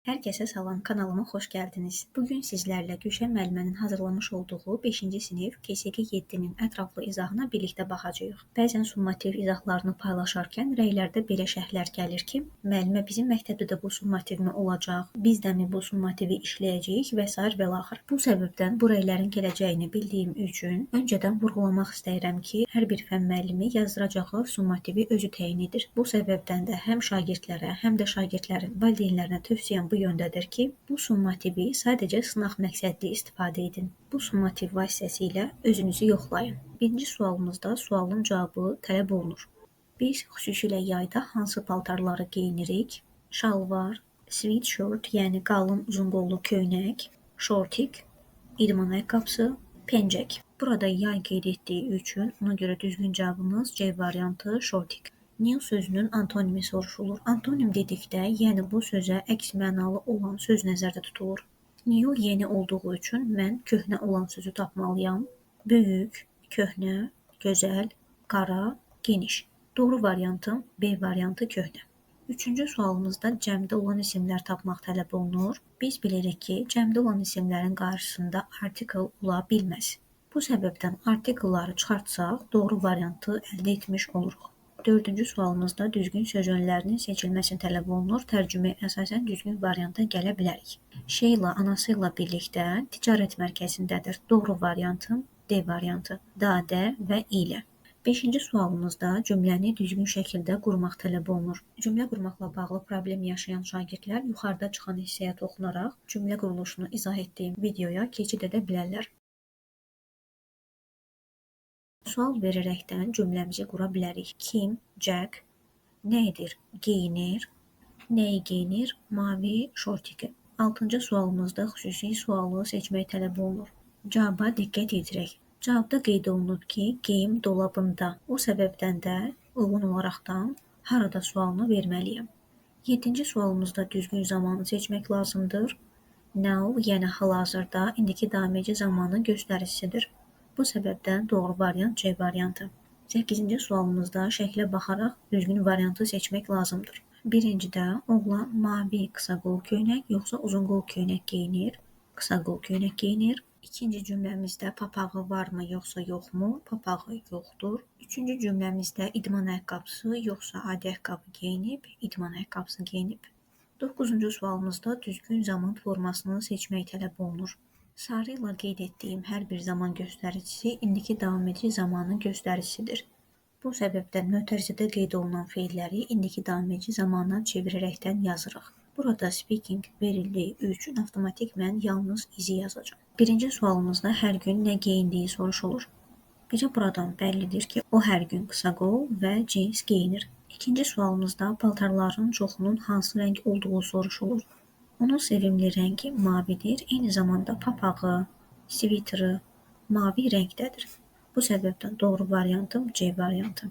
Hər kəsə salam, kanalıma xoş gəldiniz. Bugün sizlərlə Gülşən müəllimənin hazırlamış olduğu 5-ci sinif KSG 7-nin ətraflı izahına birlikdə baxacağıq. Bəzən summativ izahlarını paylaşarkən rəylərdə belə şərhlər gəlir ki, müəllimə bizim məktəbdə də bu summativmi olacaq, biz də mi bu summativi işləyəcəyik və s. və l. Bu səbəbdən bu rəylərin gələcəyini bildiyim üçün öncədən vurğulamaq istəyirəm ki, hər bir fənn müəllimi yazdıracağı summativi özü təyin edir. Bu səbəbdən də həm şagirdlərə, həm də şagirdlərin valideynlərinə tövsiyəm bu yöndədir ki, bu summativi sadəcə sınaq məqsədli istifadə edin. Bu summativ vasitəsilə özünüzü yoxlayın. Birinci sualımızda sualın cavabı tələb olunur. Biz xüsusilə yayda hansı paltarları geyinirik? Şalvar, sweatshirt, yəni qalın uzun qollu köynək, şortik, idman ayaqqabısı, pencək. Burada yay qeyd etdiyi üçün ona görə düzgün cavabımız C variantı şortik. New sözünün antonimi soruşulur. Antonim dedikdə, yəni bu sözə əks mənalı olan söz nəzərdə tutulur. New yeni olduğu üçün mən köhnə olan sözü tapmalıyam. Böyük, köhnə, gözəl, qara, geniş. Doğru variantım B variantı köhnə. Üçüncü sualımızda cəmdə olan isimlər tapmaq tələb olunur. Biz bilirik ki, cəmdə olan isimlərin qarşısında artikel ola bilməz. Bu səbəbdən artikelları çıxartsaq, doğru variantı əldə etmiş oluruq. Dördüncü sualımızda düzgün söz önlərinin seçilməsini tələb olunur. Tərcüməyə əsasən düzgün varianta gələ bilərik. Şeyla anası ilə birlikdə ticarət mərkəzindədir. Doğru variantım D variantı. Dadə və ilə. Beşinci sualımızda cümləni düzgün şəkildə qurmaq tələb olunur. Cümlə qurmaqla bağlı problem yaşayan şagirdlər yuxarıda çıxan hissəyə toxunaraq cümlə quruluşunu izah etdiyim videoya keçid edə bilərlər. Sual verərəkdən cümləmizi qura bilərik. Kim? Jack. Nə edir? Geyinir. Nəyi geyinir? Mavi şortiki. 6-cı sualımızda xüsusi sualı seçmək tələb olunur. Cavaba diqqət yetirək. Cavabda qeyd olunub ki, geyim dolabında. O səbəbdən də uyğun olaraqdan harada sualını verməliyəm. 7-ci sualımızda düzgün zamanı seçmək lazımdır. Now, yəni hal-hazırda indiki daim edici zamanın göstəricisidir. Bu səbəbdən doğru variant C variantı. 8-ci sualımızda şəklə baxaraq düzgün variantı seçmək lazımdır. Birincidə oğlan mavi qısa qol köynək yoxsa uzun qol köynək geyinir? Qısa qol köynək geyinir. İkinci cümləmizdə papağı varmı yoxsa yoxmu? Papağı yoxdur. Üçüncü cümləmizdə idman ayaqqabısı yoxsa adi ayaqqabı geyinib? İdman ayaqqabısı geyinib. 9-cu sualımızda düzgün zaman formasını seçmək tələb olunur. Sarı ilə qeyd etdiyim hər bir zaman göstəricisi indiki davam edici zamanın göstəricisidir. Bu səbəbdən mötərizədə qeyd olunan feilləri indiki davam edici zamana çevirərəkdən yazırıq. Burada speaking verildiyi üçün avtomatikmən yalnız izi yazacağım. Birinci sualımızda hər gün nə geyindiyi soruşulur. Bizə buradan bəllidir ki, o hər gün qısa qol və cins geyinir. İkinci sualımızda paltarların çoxunun hansı rəng olduğu soruşulur. Onun sevimli rəngi mavidir, eyni zamanda papağı, sviteri mavi rəngdədir. Bu səbəbdən doğru variantım C variantı.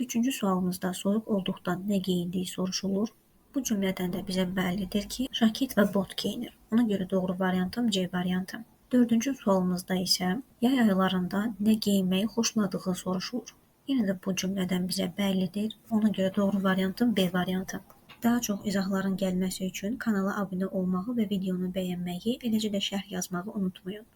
Üçüncü sualımızda soyuq olduqda nə geyindiyi soruşulur. Bu cümlədən də bizə bəllidir ki, jaket və bot geyinir. Ona görə doğru variantım C variantı. Dördüncü sualımızda isə yay aylarında nə geyinməyi xoşladığı soruşulur. Yenə də bu cümlədən bizə bəllidir. Ona görə doğru variantım B variantı. Daha çox izahların gəlməsi üçün kanala abunə olmağı və videonu bəyənməyi, eləcə də şərh yazmağı unutmayın.